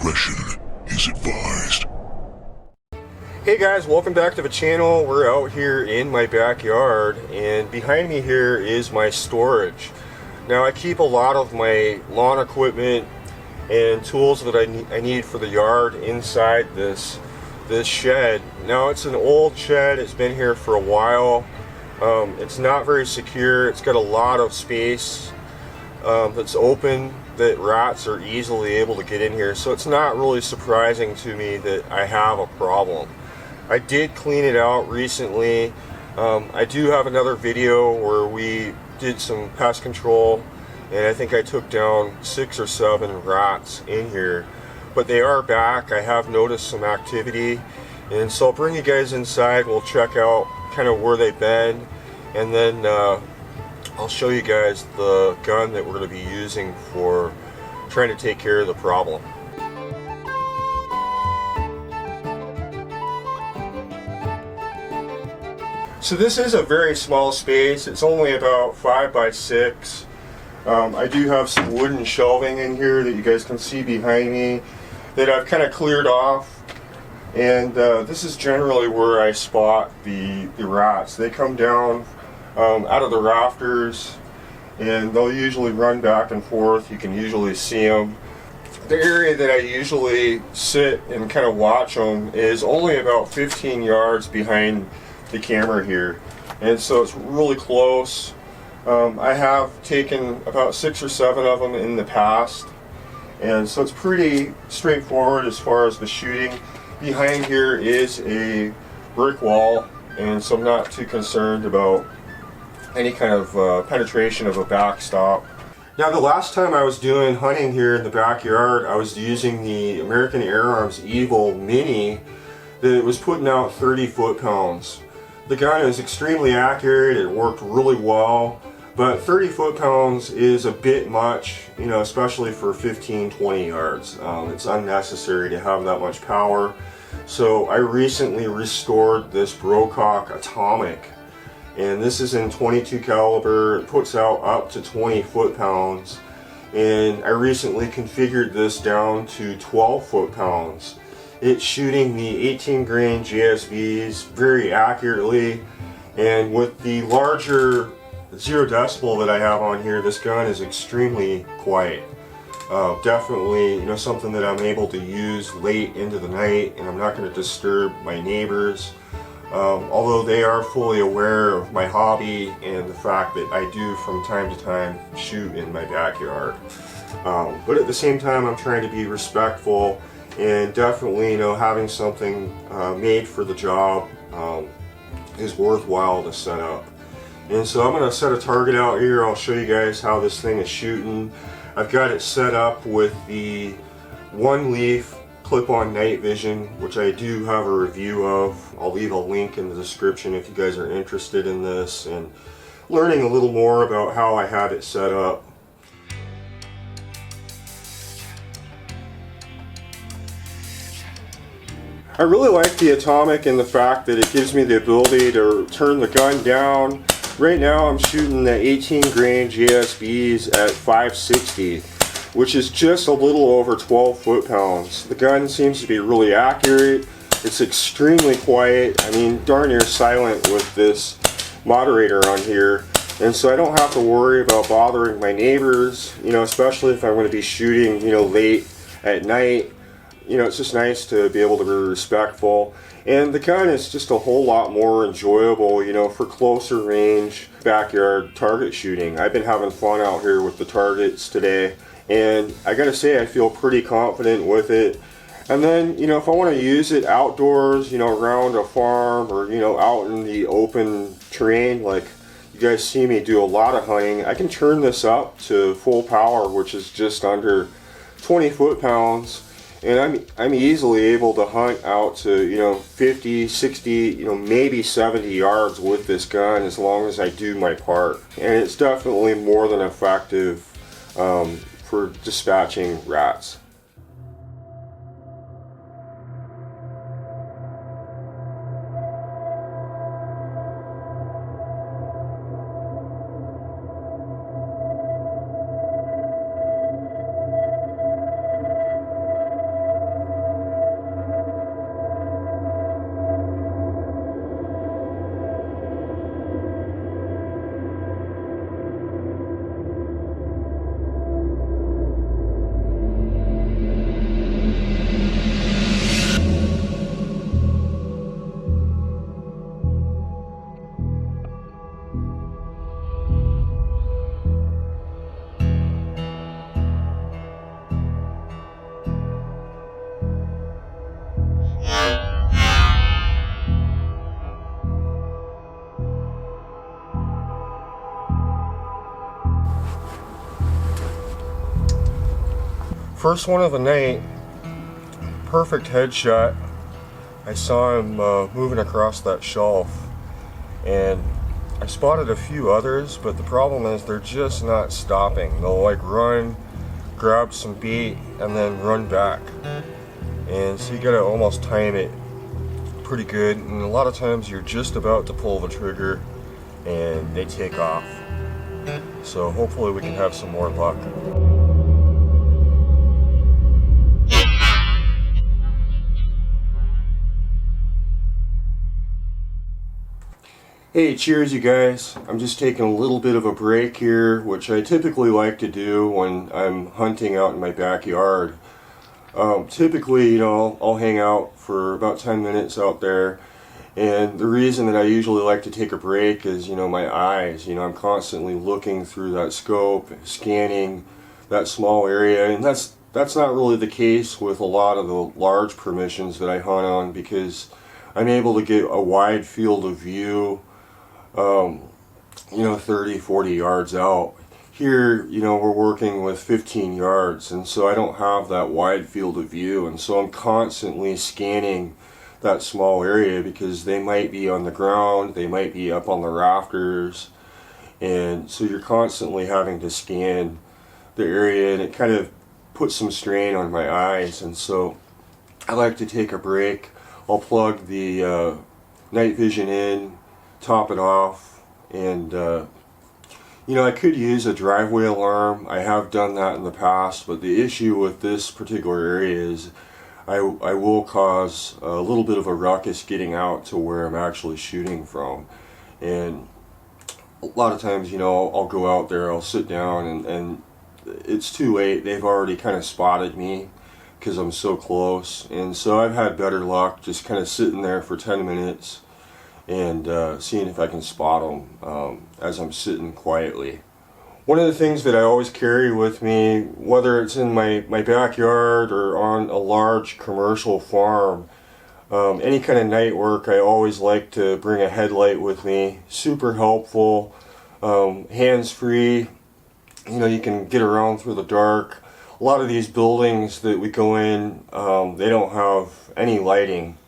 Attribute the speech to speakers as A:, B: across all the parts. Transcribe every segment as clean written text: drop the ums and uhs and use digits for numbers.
A: discretion is advised.
B: Hey guys, welcome back to the channel. We're out here in my backyard, and behind me here is my storage. Now I keep a lot of my lawn equipment and tools that I need for the yard inside this shed. Now it's an old shed, it's been here for a while. It's not very secure. It's got a lot of space that's open that rats are easily able to get in here, so it's not really surprising to me that I have a problem. I did clean it out recently. I do have another video where we did some pest control, and I think I took down 6 or 7 rats in here, but they are back. I have noticed some activity, and so I'll bring you guys inside. We'll check out kind of where they've been, and then I'll show you guys the gun that we're going to be using for trying to take care of the problem. So this is a very small space. It's only about 5 by 6. I do have some wooden shelving in here that you guys can see behind me that I've kind of cleared off. And this is generally where I spot the rats. They come down out of the rafters, and they'll usually run back and forth. You can usually see them. The area that I usually sit and kind of watch them is only about 15 yards behind the camera here, and so it's really close. I have taken about 6 or 7 of them in the past, and so it's pretty straightforward as far as the shooting. Behind here is a brick wall, and so I'm not too concerned about any kind of penetration of a backstop. Now the last time I was doing hunting here in the backyard, I was using the American Airguns Evil Mini that was putting out 30 foot-pounds. The gun is extremely accurate, it worked really well, but 30 foot-pounds is a bit much, you know, especially for 15-20 yards. It's unnecessary to have that much power. So I recently restored this Brocock Atomic, and this is in 22 caliber. It puts out up to 20 foot-pounds, and I recently configured this down to 12 foot-pounds. It's shooting the 18 grain GSVs very accurately, and with the larger 0 decibel that I have on here, this gun is extremely quiet. Definitely, you know, something that I'm able to use late into the night, and I'm not going to disturb my neighbors. Although they are fully aware of my hobby and the fact that I do from time to time shoot in my backyard. But at the same time, I'm trying to be respectful, and definitely, you know, having something made for the job is worthwhile to set up. And so I'm going to set a target out here. I'll show you guys how this thing is shooting. I've got it set up with the OneLeaf clip-on night vision, which I do have a review of. I'll leave a link in the description if you guys are interested in this and learning a little more about how I had it set up. I really like the Atomic in the fact that it gives me the ability to turn the gun down. Right now I'm shooting the 18 grain GSVs at 560, which is just a little over 12 foot-pounds. The gun seems to be really accurate. It's extremely quiet. I mean, darn near silent with this moderator on here. And so I don't have to worry about bothering my neighbors, you know, especially if I'm going to be shooting, you know, late at night. You know, it's just nice to be able to be respectful. And the gun is just a whole lot more enjoyable, you know, for closer range backyard target shooting. I've been having fun out here with the targets today, and I gotta say I feel pretty confident with it. And then, you know, if I want to use it outdoors, you know, around a farm or, you know, out in the open terrain, like you guys see me do a lot of hunting, I can turn this up to full power, which is just under 20 foot-pounds. And I'm easily able to hunt out to, you know, 50, 60, you know, maybe 70 yards with this gun as long as I do my part. And it's definitely more than effective for dispatching rats. First one of the night, perfect headshot. I saw him moving across that shelf, and I spotted a few others, but the problem is they're just not stopping. They'll like run, grab some bait, and then run back. And so you gotta almost time it pretty good, and a lot of times you're just about to pull the trigger and they take off. So hopefully we can have some more luck. Hey, cheers you guys. I'm just taking a little bit of a break here, which I typically like to do when I'm hunting out in my backyard. Typically, you know, I'll hang out for about 10 minutes out there, and the reason that I usually like to take a break is, you know, my eyes. You know, I'm constantly looking through that scope, scanning that small area, and that's not really the case with a lot of the large permissions that I hunt on, because I'm able to get a wide field of view, you know, 30, 40 yards out. Here, you know, we're working with 15 yards, and so I don't have that wide field of view, and so I'm constantly scanning that small area, because they might be on the ground, they might be up on the rafters, and so you're constantly having to scan the area, and it kind of puts some strain on my eyes. And so I like to take a break. I'll plug the night vision in, top it off, and you know, I could use a driveway alarm. I have done that in the past, but the issue with this particular area is I will cause a little bit of a ruckus getting out to where I'm actually shooting from. And a lot of times, you know, I'll go out there, I'll sit down, and it's too late. They've already kind of spotted me because I'm so close. And so I've had better luck just kind of sitting there for 10 minutes and seeing if I can spot them as I'm sitting quietly. One of the things that I always carry with me, whether it's in my backyard or on a large commercial farm, any kind of night work, I always like to bring a headlight with me. Super helpful, hands-free. You know, you can get around through the dark. A lot of these buildings that we go in, they don't have any lighting,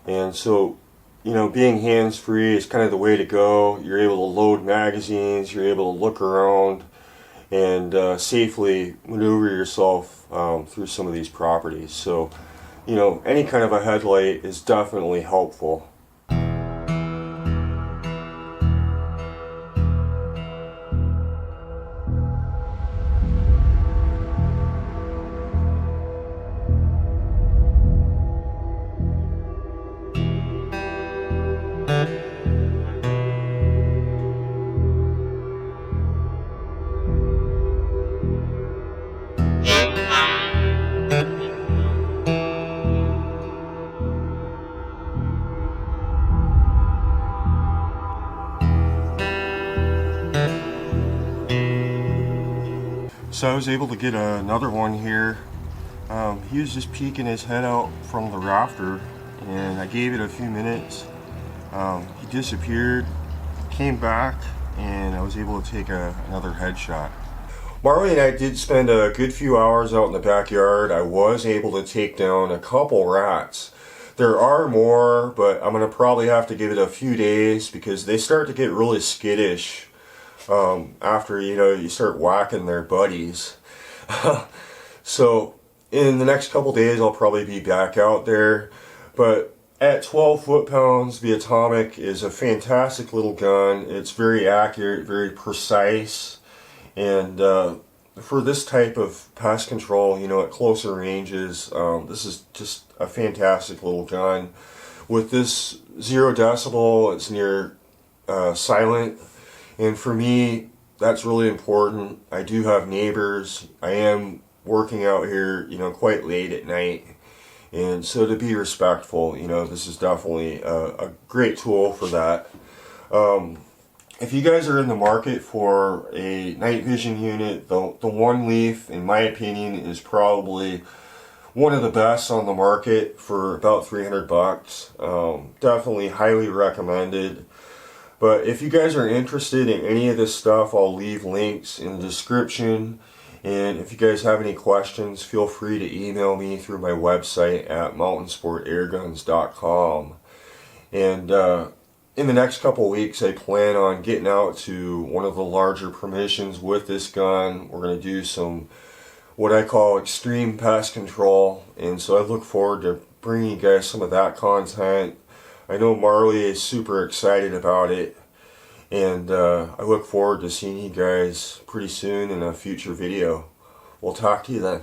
B: and so, you know, being hands-free is kind of the way to go. You're able to load magazines, you're able to look around, and safely maneuver yourself through some of these properties. So, you know, any kind of a headlight is definitely helpful. So I was able to get another one here. He was just peeking his head out from the rafter, and I gave it a few minutes. He disappeared, came back, and I was able to take another headshot. Marley and I did spend a good few hours out in the backyard. I was able to take down a couple rats. There are more, but I'm going to probably have to give it a few days because they start to get really skittish after, you know, you start whacking their buddies. So in the next couple days I'll probably be back out there. But at 12 foot-pounds, the Atomic is a fantastic little gun. It's very accurate, very precise, and for this type of pest control, you know, at closer ranges, this is just a fantastic little gun. With this 0 decibel, it's near silent, and for me, that's really important. I do have neighbors. I am working out here, you know, quite late at night, and so to be respectful, you know, this is definitely a great tool for that. If you guys are in the market for a night vision unit, the OneLeaf, in my opinion, is probably one of the best on the market for about 300 bucks. Definitely highly recommended. But if you guys are interested in any of this stuff, I'll leave links in the description. And if you guys have any questions, feel free to email me through my website at mountainsportairguns.com. And in the next couple of weeks, I plan on getting out to one of the larger permissions with this gun. We're going to do some what I call extreme pest control, and so I look forward to bringing you guys some of that content. I know Marley is super excited about it, and I look forward to seeing you guys pretty soon in a future video. We'll talk to you then.